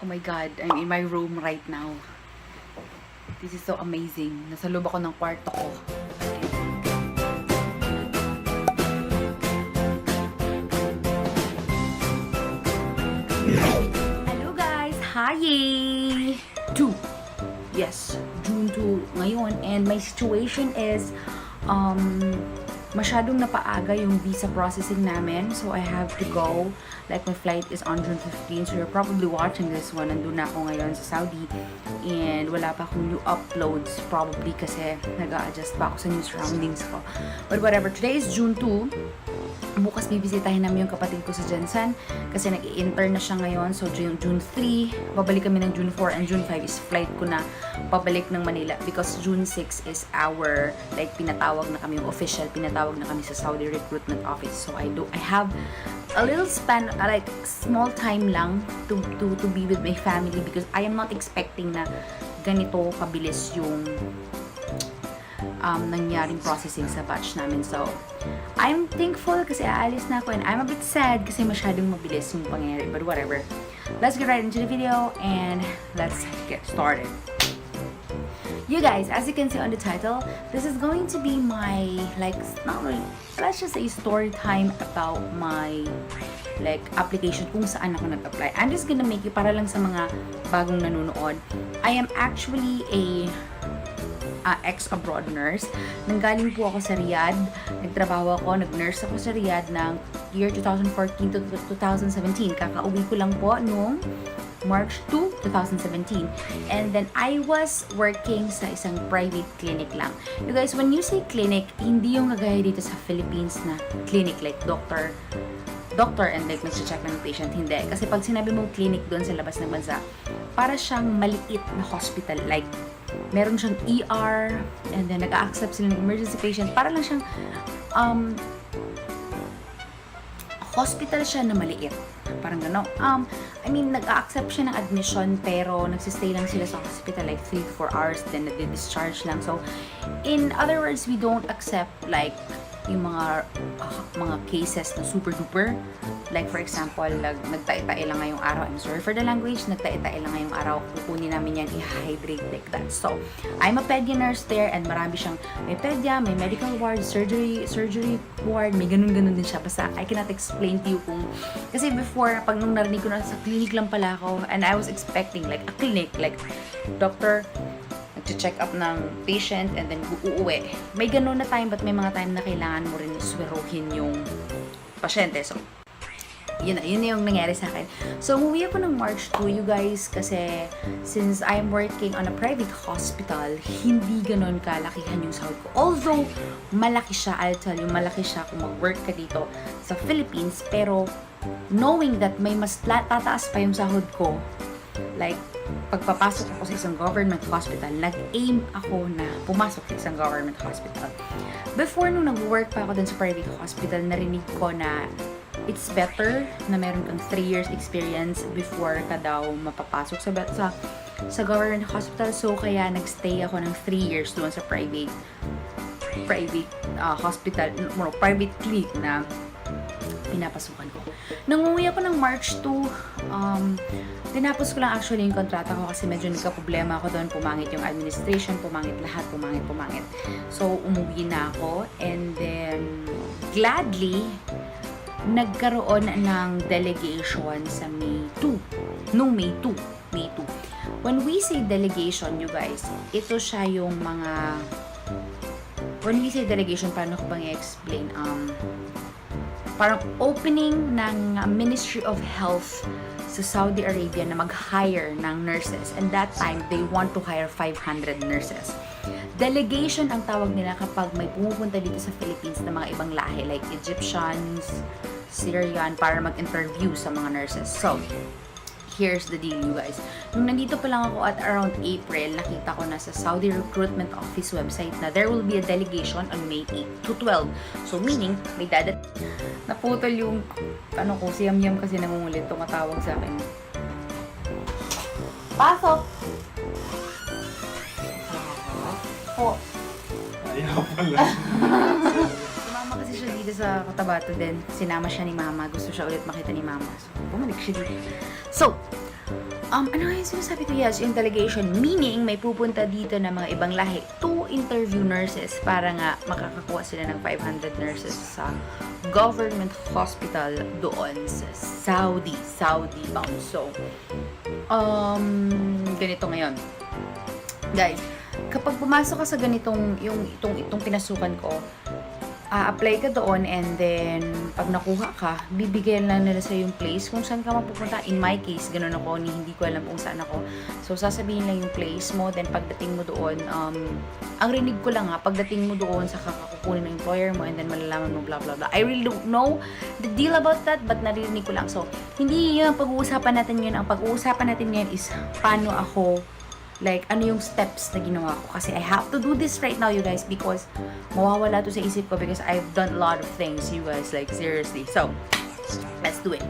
Oh my God, I'm in my room right now. This is so amazing. Nasa loob ako ng kwarto ko. Hello guys! Hi! 2. Yes, June 2 ngayon. And my situation is, masyadong napaaga yung visa processing namin. So, I have to go. Like, my flight is on June 15. So, you're probably watching this one. Nandun na ako ngayon sa Saudi. And wala pa akong new uploads. Probably kasi nag-a-adjust pa ako sa new surroundings ko. But whatever. Today is June 2. Bukas bibisitahin namin yung kapatid ko sa Jensen kasi nag-i-intern na siya ngayon. So, June 3, babalik kami ng June 4 and June 5 is flight ko na pabalik ng Manila because June 6 is our, like, pinatawag na kami, yung official, pinatawag na kami sa Saudi recruitment office. So, I have a little span, like, small time lang to be with my family because I am not expecting na ganito kabilis yung nangyaring processing sa batch namin. So, I'm thankful kasi aalis na ako and I'm a bit sad kasi masyadong mabilis yung pangyayari. But whatever. Let's get right into the video and let's get started. You guys, as you can see on the title, this is going to be my, like, not really, let's just say story time about my, like, application kung saan ako nag-apply. I'm just gonna make it para lang sa mga bagong nanonood. I am actually a ex-abroad nurse. Nanggaling po ako sa Riyadh. Nagtrabaho ako, nag-nurse ako sa Riyadh ng year 2014 to 2017. Kakauwi ko lang po noong March 2, 2017. And then, I was working sa isang private clinic lang. You guys, when you say clinic, hindi yung kagaya dito sa Philippines na clinic, like doctor and like nag-check ng patient. Hindi. Kasi pag sinabi mong clinic doon sa labas ng bansa, para siyang maliit na hospital. Like, meron siyang ER, and then nag-a-accept sila ng emergency patient. Para lang siyang, hospital siya na maliit. Parang gano'n. I mean, nag-a-accept siya ng admission, pero nagsistay lang sila sa hospital like 3 to 4 hours, then nag-discharge lang. So, in other words, we don't accept like yung mga cases na super duper. Like for example, nagtae-tae lang ngayong araw. I'm sorry for the language. Nagtae-tae lang ngayong araw. Kukunin namin yan, i-hydrate like that. So, I'm a pedia nurse there and marami siyang, may pedia, may medical ward, surgery ward, may ganun-ganun din siya. Basta, I cannot explain to you kung, kasi before, pag nung narinig ko na sa clinic lang pala ako, and I was expecting like a clinic, like doctor, to-check up ng patient and then uuwi. May ganun na time, but may mga time na kailangan mo rin swiruhin yung pasyente. So, yun na yung nangyari sa akin. So, umuwi ako ng March 2, you guys, kasi since I'm working on a private hospital, hindi ganun kalakihan yung sahod ko. Although, malaki siya, I'll tell you, malaki siya kung mag-work ka dito sa Philippines, pero knowing that may mas tataas pa yung sahod ko, like, pagpapasok ako sa isang government hospital, nag-aim ako na pumasok sa isang government hospital. Before nung nag-work pa ako dun sa private hospital, narinig ko na it's better na meron kang 3 years experience before ka daw mapapasok sa government hospital. So, kaya nagstay ako ng 3 years doon sa private hospital, private clinic na pinapasukan ko. Nung umuwi ako ng March 2, tinapos ko lang actually yung kontrata ko kasi medyo nagka-problema ako doon. Pumangit yung administration, pumangit lahat, pumangit. So, umuwi na ako. And then, gladly, nagkaroon ng delegation sa May 2. Nung May 2. When we say delegation, you guys, ito siya yung mga... When we say delegation, paano ko bang i-explain? Parang opening ng Ministry of Health sa Saudi Arabia na mag-hire ng nurses. And that time, they want to hire 500 nurses. Delegation ang tawag nila kapag may pumupunta dito sa Philippines na mga ibang lahi, like Egyptians, Syrian, para mag-interview sa mga nurses. So, here's the deal, you guys. Nung nandito pa lang ako at around April, nakita ko na sa Saudi Recruitment Office website na there will be a delegation on May 8 to 12. So, meaning, may naputol yung, ko, si Yam kasi nangungulit, tumatawag sa akin. Pasok! Po. Ayaw pala. Sumama kasi siya dito sa Cotabato din. Sinama siya ni Mama. Gusto siya ulit makita ni Mama. So, bumalik siya dito. So, Ano nga yung sinasabi ko? Yes, yung delegation. Meaning, may pupunta dito na mga ibang lahi to interview nurses para nga makakakuha sila ng 500 nurses sa government hospital doon sa Saudi bound. So, ganito ngayon. Guys, kapag pumasok ka sa ganitong, itong pinasukan ko, apply ka doon and then pag nakuha ka, bibigyan lang nila sa yung place kung saan ka mapupunta. In my case, ganun ako, hindi ko alam kung saan ako. So, sasabihin lang yung place mo, then pagdating mo doon, ang rinig ko lang pagdating mo doon, saka kukunin ng employer mo and then malalaman mo blah blah blah. I really don't know the deal about that, but naririnig ko lang. So, hindi yun ang pag-uusapan natin yun. Ang pag-uusapan natin ngayon is paano ako, like, ano yung steps na ginawa ko. Kasi I have to do this right now, you guys, because mawawala to sa isip ko because I've done a lot of things, you guys, like, seriously. So, let's do it.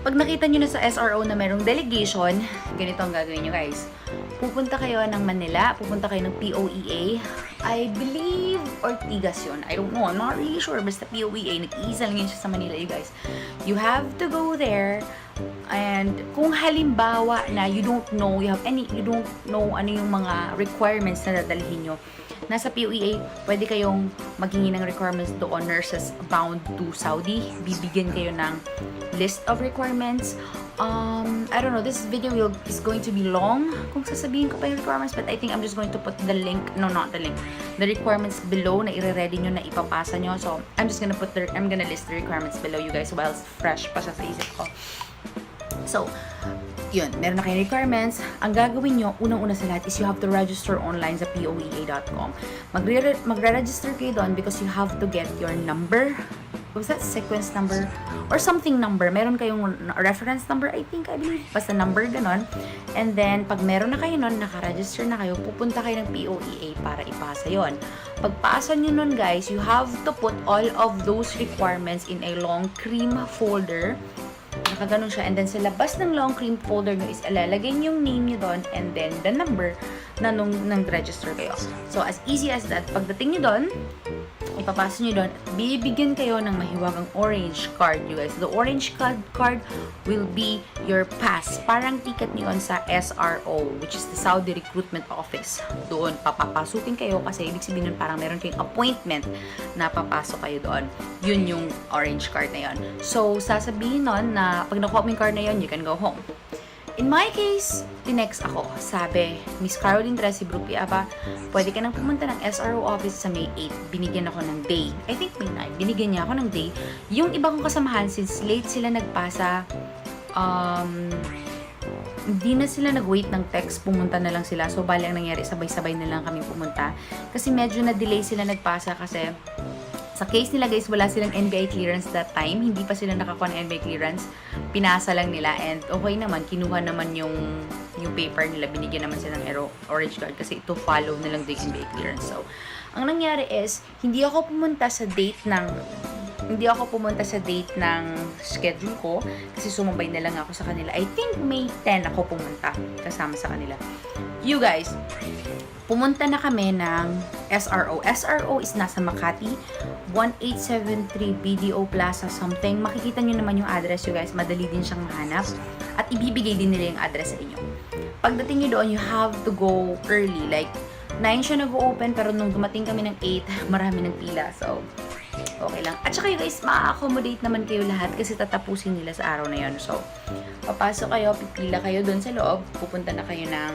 Pag nakita nyo na sa SRO na merong delegation, ganito ang gagawin nyo, guys. Pupunta kayo ng Manila, pupunta kayo ng POEA. I believe Ortigas yun. I don't know, I'm not really sure. Basta POEA, nag-iisa lang yun siya sa Manila, you guys. You have to go there. And kung halimbawa na you don't know ano yung mga requirements na dadalhin nyo, nasa POEA, pwede kayong maghingi ng requirements doon, nurses bound to Saudi. Bibigyan kayo ng list of requirements. I don't know, this video is going to be long kung sasabihin ko pa yung requirements, but I think I'm just going to put the link, no, not the link, the requirements below na i-ready nyo, na ipapasa nyo. So, I'm gonna list the requirements below, you guys, while fresh pa siya sa isip ko. So, yun, meron na kayong requirements. Ang gagawin nyo, unang-una sa lahat is you have to register online sa poea.com. Magre-register kayo doon because you have to get your number. Was that sequence number? Or something number. Meron kayong reference number, I believe. Basta number, ganon. And then, pag meron na kayo nun, naka-register na kayo, pupunta kayo ng POEA para ipasa yon. Pagpasa nyo nun, guys, you have to put all of those requirements in a long cream folder. Nakaganon siya. And then, sa labas ng long cream folder nyo is ilalagay yung name nyo doon and then the number na nung nag-register kayo. So, as easy as that. Pagdating nyo doon, ipapasa nyo doon, bibigyan kayo ng mahiwagang orange card, you guys. The orange card will be your pass. Parang ticket nyo yun sa SRO, which is the Saudi Recruitment Office. Doon, papapasukin kayo kasi ibig sabihin nun parang meron kayong appointment na papasok kayo doon. Yun yung orange card na yun. So, sasabihin nun na pag nakuha mo yung card na yun, you can go home. In my case, tinext ako. Sabi, Miss Caroline Tresee, pwede ka nang pumunta ng SRO office sa May 8. Binigyan ako ng day. I think May 9. Binigyan niya ako ng day. Yung iba kong kasamahan, since late sila nagpasa, hindi na sila nag-wait ng text, pumunta na lang sila. So, bali ang nangyari, sabay-sabay na lang kami pumunta. Kasi medyo na-delay sila nagpasa kasi sa case nila, guys, wala silang NBI clearance that time. Hindi pa sila nakakuha ng NBI clearance. Pinasa lang nila and okay naman, kinuha naman yung paper nila. Binigyan naman sila ng orange card kasi ito follow na lang yung NBI clearance. So, ang nangyari is, hindi ako pumunta sa date ng schedule ko kasi sumabay na lang ako sa kanila. I think May 10 ako pumunta kasama sa kanila. You guys, pumunta na kami ng SRO. SRO is nasa Makati, 1873 BDO Plaza something. Makikita nyo naman yung address, you guys. Madali din siyang mahanap. At ibibigay din nila yung address sa inyo. Pagdating nyo doon, you have to go early. Like, 9 siya nag-open, pero nung dumating kami ng 8, marami ng pila. So, okay lang. At saka you guys, ma-accommodate naman kayo lahat kasi tatapusin nila sa araw na yon. So, papasok kayo, pipila kayo doon sa loob, pupunta na kayo ng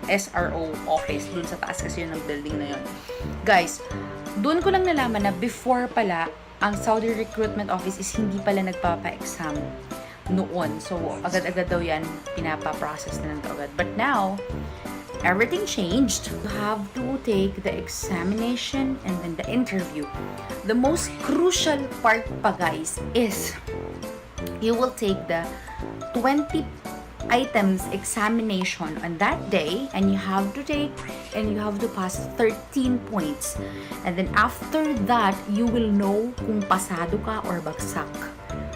SRO office doon sa taas kasi yun ang building na yon. Guys, doon ko lang nalaman na before pala, ang Saudi Recruitment Office is hindi pala nagpapa-exam noon. So, agad-agad daw yan, pinapa-process na lang daw agad. But now, everything changed. You have to take the examination and then the interview. The most crucial part pa, guys, is you will take the 20 items examination on that day and you have to pass 13 points. And then after that, you will know kung pasado ka or bagsak.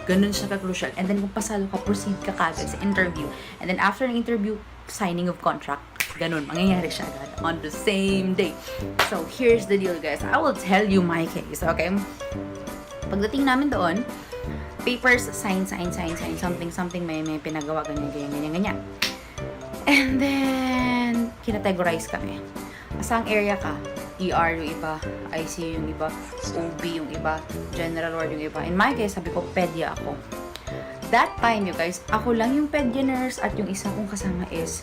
Ganun siya ka-crucial. And then kung pasado ka, proceed ka kagad sa interview. And then after ng interview, signing of contract. Ganun, mangyayari siya agad on the same day. So, here's the deal, guys. I will tell you my case, okay? Pagdating namin doon, papers, sign, something, may pinagawa, ganyan. And then, kinategorize kami. Asang area ka? ER yung iba, ICU yung iba, OB yung iba, general ward yung iba. In my case, sabi ko, pedya ako. That time, you guys, ako lang yung pedya nurse at yung isa kong kasama is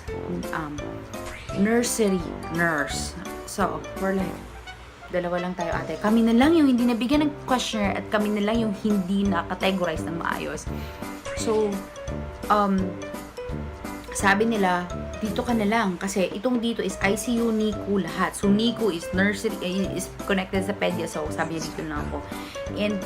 nursery nurse. So, we're like, dalawa lang tayo ate. Kami na lang yung hindi nabigyan ng questionnaire at kami na lang yung hindi na-categorize ng maayos. So, sabi nila, dito ka na lang kasi itong dito is ICU, NICU, lahat. So, NICU is nursery, is connected sa pedya. So, sabi niya dito na ako. And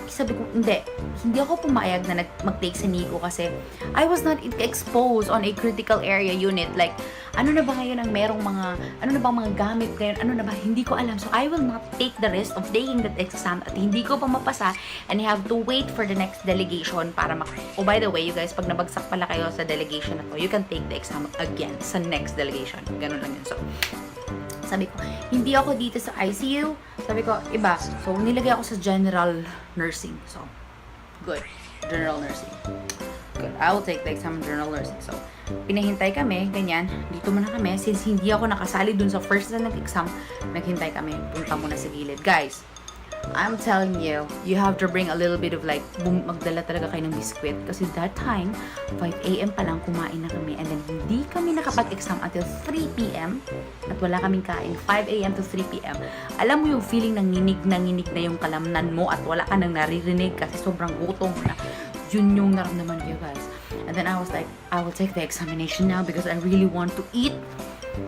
sabi ko, hindi ako pumayag na mag-take sa NICU kasi I was not exposed on a critical area unit. Like, ano na ba ngayon ang merong ano na ba mga gamit ngayon? Ano na ba? Hindi ko alam. So, I will not take the risk of taking that exam at hindi ko pa mapasa and I have to wait for the next delegation para Oh, by the way, you guys, pag nabagsak pala kayo sa delegation na to, you can take the exam again sa next delegation. Ganun lang yun. So, sabi ko, hindi ako dito sa ICU. Sabi ko, iba. So, nilagay ako sa general nursing. So, good. General nursing. Good. I will take the exam in general nursing. So, pinahintay kami, ganyan. Dito muna kami. Since hindi ako nakasali dun sa first na nag-exam, naghintay kami. Punta muna sa gilid. Guys, I'm telling you, you have to bring a little bit of like, magdala talaga kayo ng biskwit. Kasi that time, 5 a.m. pa lang kumain na kami. And then, hindi kami nakapag-exam until 3 p.m. At wala kaming kain. 5 a.m. to 3 p.m. Alam mo yung feeling ng nginig na yung kalamnan mo at wala ka nang naririnig kasi sobrang gutom na. Yun yung naramdaman ko, guys. And then I was like, I will take the examination now because I really want to eat.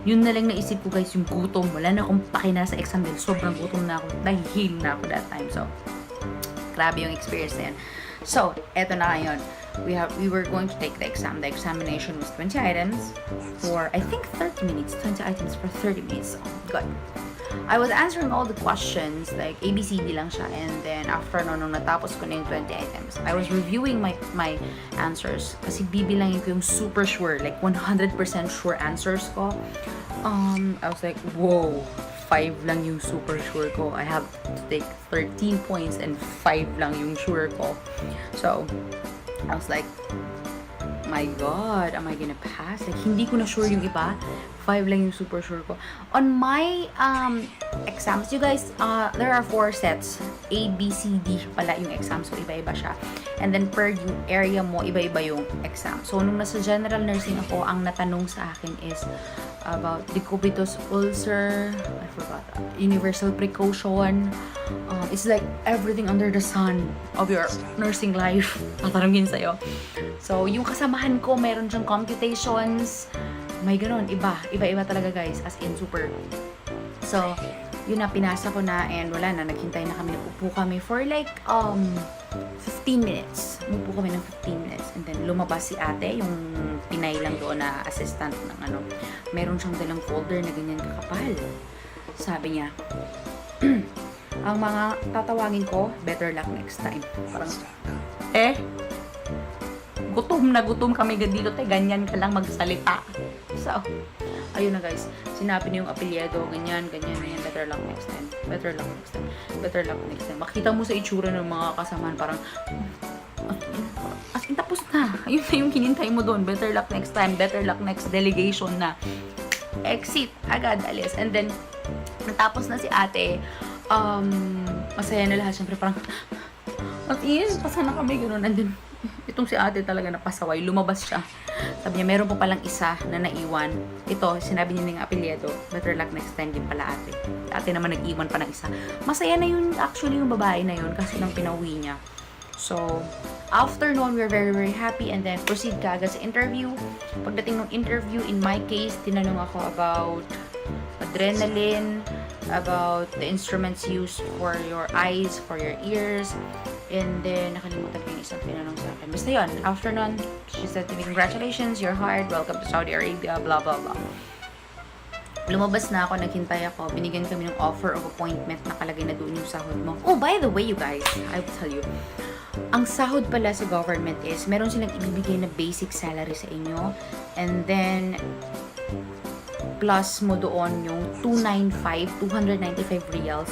Yun na lang naisip ko, guys, yung gutom. Wala na akong pakina sa exam dahil sobrang gutom na ako. Nahihilo na ako that time. So, grabe yung experience na yun. So, eto na ngayon. We were going to take the exam. The examination was 20 items for, I think, 30 minutes. 20 items for 30 minutes. So, good. I was answering all the questions, like ABCD lang siya, and then after nung natapos ko na yung 20 items, I was reviewing my answers kasi bibilangin ko yung super sure, like 100% sure answers ko. I was like, whoa, 5 lang yung super sure ko. I have to take 13 points and 5 lang yung sure ko. So, I was like, my God, am I gonna pass? Like, hindi ko na sure yung iba. 5 lang yung super sure ko. On my exams, you guys, there are 4 sets. A, B, C, D pala yung exam. So, iba-iba siya. And then, per yung area mo, iba-iba yung exam. So, nung nasa general nursing ako, ang natanong sa akin is about decubitus ulcer, I forgot, universal precaution. It's like everything under the sun of your nursing life. Tatanungin sa'yo. So, yung kasamahan ko, meron siyang computations. May ganun, iba-iba talaga, guys, as in super. So, yun na, pinasa ko na, and wala na, naghintay na kami, upo kami for like 15 minutes. Umupo kami ng 15 minutes, and then lumabas si ate, yung Pinay lang doon na assistant ng ano. Meron siyang dalang folder na ganyan kakapal. Sabi niya, ang mga tatawagin ko, better luck next time. Parang, gutom na gutom kami dito, ganyan ka lang magsalita. So, ayun na, guys. Sinabi niyo yung apelyido, ganyan, better luck next time. Better luck next time. Better luck next time. Makita mo sa itsura ng mga kasamahan, parang, as in, tapos na. Ayun na yung kinintay mo doon. Better luck next time. Better luck next delegation na. Exit. Agad, alis. And then, natapos na si ate. Masaya na lahat. Siyempre, parang, at in, pasana kami, gano'n. And then, itong si ate talaga napasaway. Lumabas siya. Sabi niya, meron pa palang isa na naiwan. Ito, sinabi niya ng apelyido. Better luck next time din pala ate. Ate naman nag-iwan pa ng isa. Masaya na yun, actually, yung babae na yun kasi nang pinauwi niya. So, after noon, we were very, very happy and then proceed kaagad sa interview. Pagdating ng interview, in my case, tinanong ako about adrenaline, about the instruments used for your eyes, for your ears, and then nakalimutan ko yung isang tinanong sa akin. Basta yun, after nun, she said to me, congratulations, you're hired, welcome to Saudi Arabia, blah, blah, blah. Lumabas na ako, naghintay ako, binigyan kami ng offer of appointment, nakalagay na doon yung sahod mo. Oh, by the way, you guys, I will tell you, ang sahod pala sa government is, meron silang ibibigay na basic salary sa inyo, and then, plus mo doon yung 295 reals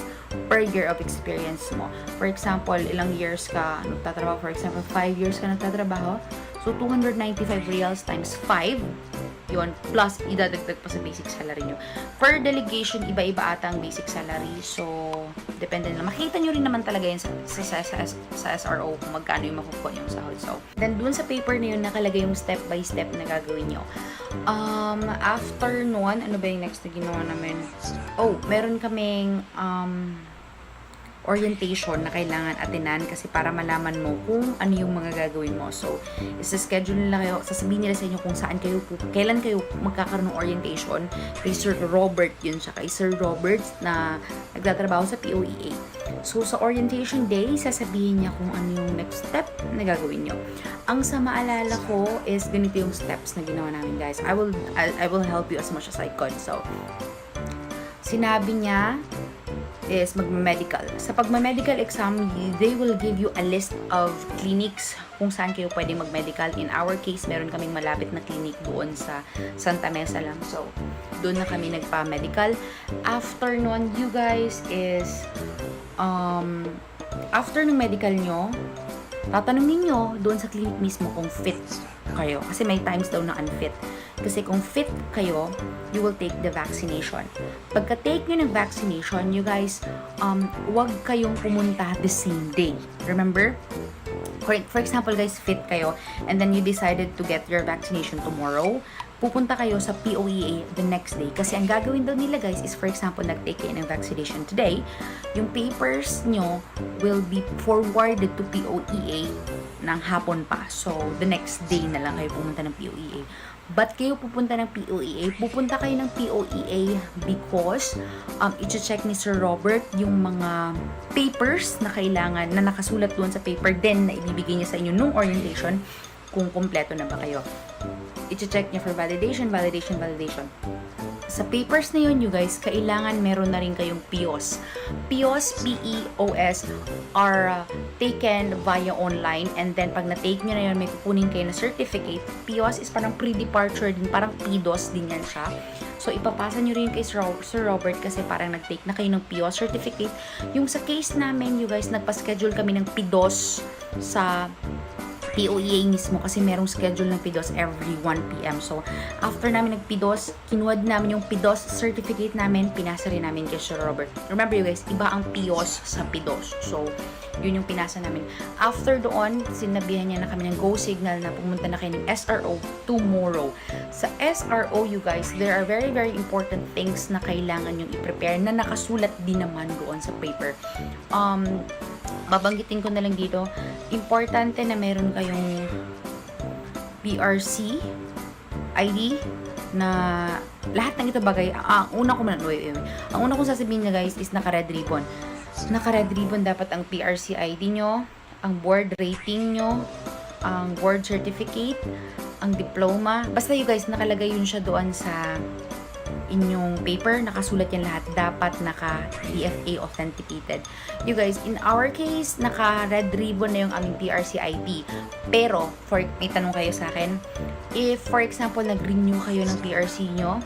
per year of experience mo. For example, ilang years ka nagtatrabaho? For example, 5 years ka nagtatrabaho. So, 295 reals times 5, yun, plus idadagdag pa sa basic salary nyo. Per delegation, iba-iba ata ang basic salary. So, depende na. Makita nyo rin naman talaga yun sa SRO kung magkano yung makukuha yung sahod. So, then dun sa paper na yun, nakalagay yung step by step na gagawin nyo. After nun, ano ba yung next na ginawa namin? Oh, meron kaming orientation na kailangan atinan kasi para malaman mo kung ano yung mga gagawin mo. So, isa-schedule nila kayo, sasabihin nila sa inyo kung saan kayo, kailan kayo magkakaroon ng orientation. Kay Sir Robert yun siya, kay Sir Robert na nagtatrabaho sa POEA. So, sa orientation day, sasabihin niya kung ano yung next step na gagawin nyo. Ang sa maalala ko is ganito yung steps na ginawa namin, guys. I will help you as much as I could. So, sinabi niya is magme-medical. Sa pagme-medical exam, they will give you a list of clinics kung saan kayo pwedeng mag-medical. In our case, meron kaming malapit na clinic doon sa Santa Mesa lang. So, doon na kami nagpa-medical. After nun, you guys is after ng medical nyo, tatanungin nyo doon sa clinic mismo kung fit kayo. Kasi may times daw na unfit. Kasi kung fit kayo, you will take the vaccination. Pagka-take nyo ng vaccination, you guys, wag kayong pumunta the same day. Remember? For example, guys, fit kayo, and then you decided to get your vaccination tomorrow, pupunta kayo sa POEA the next day. Kasi ang gagawin daw nila, guys, is for example, nag-take kayo ng vaccination today, yung papers nyo will be forwarded to POEA ng hapon pa. So, the next day na lang kayo pumunta ng POEA. Ba't kayo pupunta ng POEA? Pupunta kayo ng POEA because i-check ni Sir Robert yung mga papers na kailangan, na nakasulat doon sa paper din na ibibigay niya sa inyo nung orientation kung kumpleto na ba kayo. I-check niya for validation. Sa papers na yun, you guys, kailangan meron na rin kayong POS. POS, P-E-O-S, are taken via online, and then pag na-take nyo na yun, may kukunin kayo na certificate. POS is parang pre-departure din, parang PDOS din yan siya. So, ipapasa nyo rin kay Sir Robert kasi parang nag-take na kayo ng POS certificate. Yung sa case namin, you guys, nagpa-schedule kami ng PDOS sa POEA mismo kasi merong schedule ng PDOS every 1 p.m. So, after namin nag-PDOS, kinuwad namin yung PDOS certificate namin, pinasa rin namin kay Sir Robert. Remember you guys, iba ang POS sa PDOS. So, yun yung pinasa namin. After doon, sinabihan niya na kami ng go signal na pumunta na kayo ng SRO tomorrow. Sa SRO, you guys, there are very, very important things na kailangan yung i-prepare na nakasulat din naman doon sa paper. Babanggitin ko na lang dito, importante na meron kayong PRC ID na lahat ng ito bagay. Ang una kong sasabihin na, guys, is naka-red ribbon. Naka-red ribbon dapat ang PRC ID nyo, ang board rating nyo, ang board certificate, ang diploma. Basta you guys, nakalagay yun siya doon sa inyong paper, nakasulat yan lahat, dapat naka-DFA authenticated. You guys, in our case, naka-red ribbon na yung aming PRC ID. Pero, may tanong kayo sa akin, if, for example, nag-renew kayo ng PRC nyo,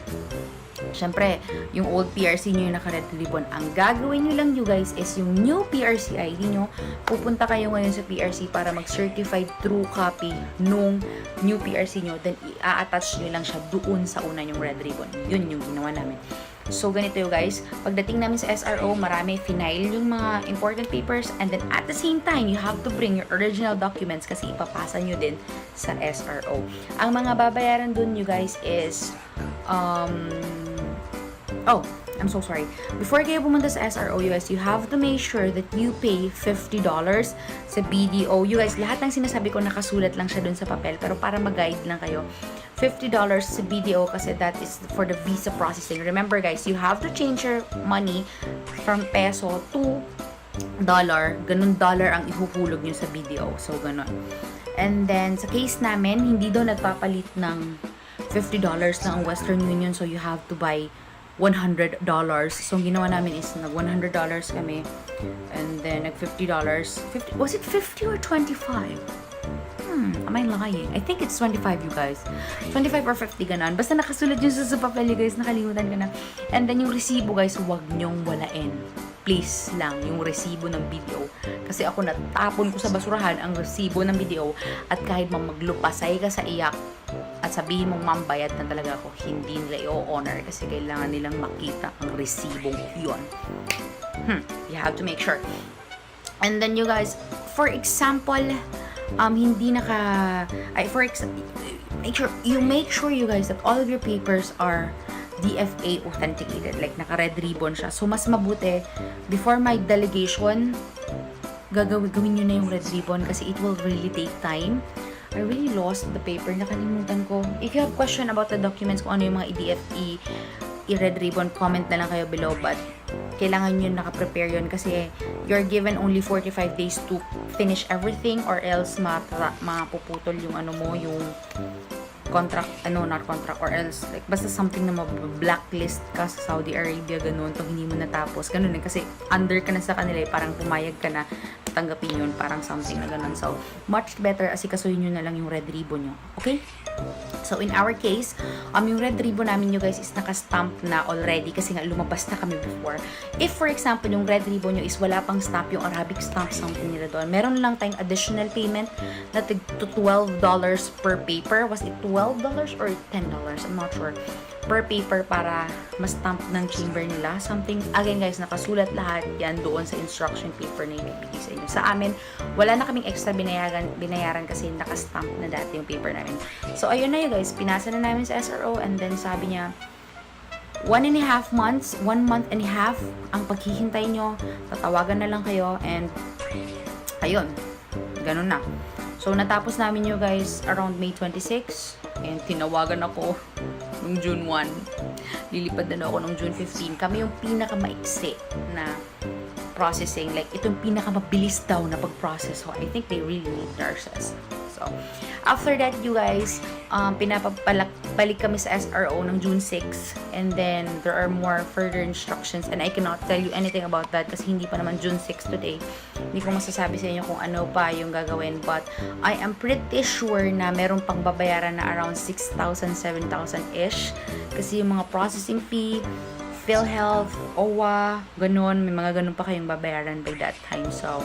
syempre, yung old PRC nyo yung naka-red ribbon. Ang gagawin nyo lang, you guys, is yung new PRC ID nyo, pupunta kayo ngayon sa PRC para mag-certified true copy nung new PRC nyo, then i-attach nyo lang siya doon sa una yung red ribbon. Yun yung ginawa namin. So, ganito yung guys, pagdating namin sa SRO, marami final yung mga important papers, and then at the same time, you have to bring your original documents kasi ipapasa nyo din sa SRO. Ang mga babayaran dun, you guys, is I'm so sorry. Before kayo pumunta sa SRO, you guys, you have to make sure that you pay $50 sa BDO. You guys, lahat ng sinasabi ko nakasulat lang siya dun sa papel, pero para mag-guide lang kayo, $50 sa BDO kasi that is for the visa processing. Remember guys, you have to change your money from peso to dollar. Ganun dollar ang ihuhulog nyo sa BDO. So, ganun. And then, sa case namin, hindi daw nagpapalit ng $50 lang ang Western Union, so you have to buy $100. So, ang ginawa namin is nag-$100 kami, and then nag-$50. Was it 50 or 25? Am I lying? I think it's 25, you guys. 25 or 50, ganon. Basta nakasulat yun sa papel, you guys. Nakalimutan ko na. And then yung resibo, guys, huwag nyong walain. Please lang, yung resibo ng video. Kasi ako natapon ko sa basurahan ang resibo ng video. At kahit maglupasay ka sa iyak at sabihin mong ma'am, bayad na talaga ako, hindi nila i-honor kasi kailangan nilang makita ang resibong yun. You have to make sure. And then you guys, for example, hindi make sure you guys that all of your papers are DFA authenticated, like naka-red ribbon siya. So mas mabuti before my delegation, gawin nyo na yung red ribbon kasi it will really take time. I really lost the paper, nakalimutan ko. If you have question about the documents, kung ano yung mga i-DFE, i-red ribbon, comment na lang kayo below. But kailangan nyo naka-prepare yun kasi you're given only 45 days to finish everything or else mapuputol yung ano mo, yung contract, not contract, or else like basta something na blacklist ka sa Saudi Arabia, ganun, pag hindi mo natapos, ganun eh, kasi under ka na sa kanila, parang pumayag ka na tanggapin yun, parang something na ganun. So much better asikasuhin nyo na lang yung red ribbon nyo, okay? So in our case, yung red ribbon namin, you guys, is naka-stamp na already kasi nga lumabas na kami before. If for example yung red ribbon nyo is wala pang stamp, yung Arabic stamp something nila doon, meron lang tayong additional payment na to $12 per paper. Was it $12 or $10? I'm not sure. Per paper para ma-stamp ng chamber nila. Something, again guys, nakasulat lahat yan doon sa instruction paper na ibibigay sa inyo. Sa amin, wala na kaming extra binayaran kasi naka-stamp na dati yung paper namin. So ayun na yun guys, pinasa na namin sa SRO and then sabi niya, 1.5 months, 1 month and a half ang paghihintay nyo, tatawagan na lang kayo and ayun, ganun na. So natapos namin yun guys around May 26 and tinawagan ako nung June 1. Lilipad na ako nung June 15. Kami yung pinakamaiksi na processing. Like, itong pinakamabilis daw na pag-process. So, I think they really need nurses. So, after that, you guys, pinapabalik kami sa SRO ng June 6. And then, there are more further instructions. And I cannot tell you anything about that kasi hindi pa naman June 6 today. Hindi ko masasabi sa inyo kung ano pa yung gagawin. But, I am pretty sure na meron pang babayaran na around 6,000, 7,000-ish. Kasi yung mga processing fee, PhilHealth, OWA, ganun. May mga ganun pa kayong babayaran by that time. So,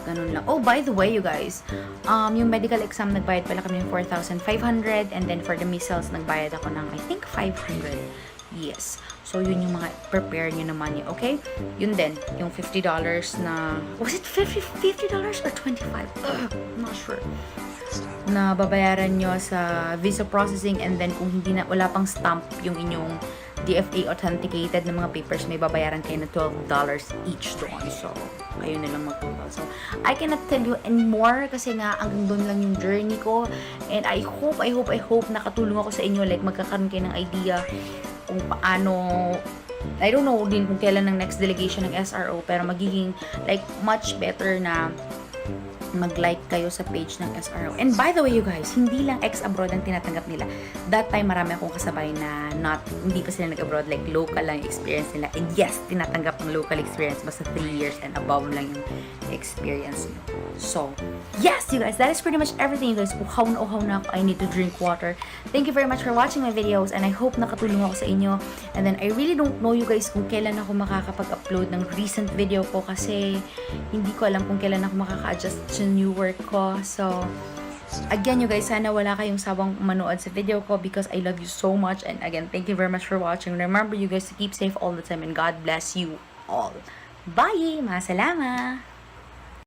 ganun lang. Oh, by the way, you guys, yung medical exam, nagbayad pala kami ng 4,500 and then for the measles, nagbayad ako ng, I think, 500. Yes. So, yun yung mga prepare nyo na money, okay? Yun din, yung $50 na, was it $50 or 25? I'm not sure. Na babayaran nyo sa visa processing and then kung hindi na, wala pang stamp yung inyong DFA authenticated na mga papers, may babayaran kayo na $12 each doon. So, kayo na lang mag-total. So, I cannot tell you anymore kasi nga hanggang doon lang yung journey ko. And I hope nakatulong ako sa inyo. Like, magkakaroon kayo ng idea kung paano, I don't know din kung kailan ng next delegation ng SRO, pero magiging like much better na mag-like kayo sa page ng SRO. And by the way, you guys, hindi lang ex-abroad ang tinatanggap nila. That time, marami akong kasabay na hindi pa sila nag-abroad, like local lang yung experience nila. And yes, tinatanggap ng local experience, basta 3 years and above lang yung experience nyo. So, yes, you guys, that is pretty much everything, you guys. Uhaw na ako. I need to drink water. Thank you very much for watching my videos and I hope nakatulong ako sa inyo. And then, I really don't know, you guys, kung kailan ako makakapag-upload ng recent video ko kasi hindi ko alam kung kailan ako makaka-adjust sa new work ko. So, again, you guys, sana wala kayong sawang manood sa video ko because I love you so much. And again, thank you very much for watching. Remember, you guys, to keep safe all the time and God bless you all. Bye! Masalama!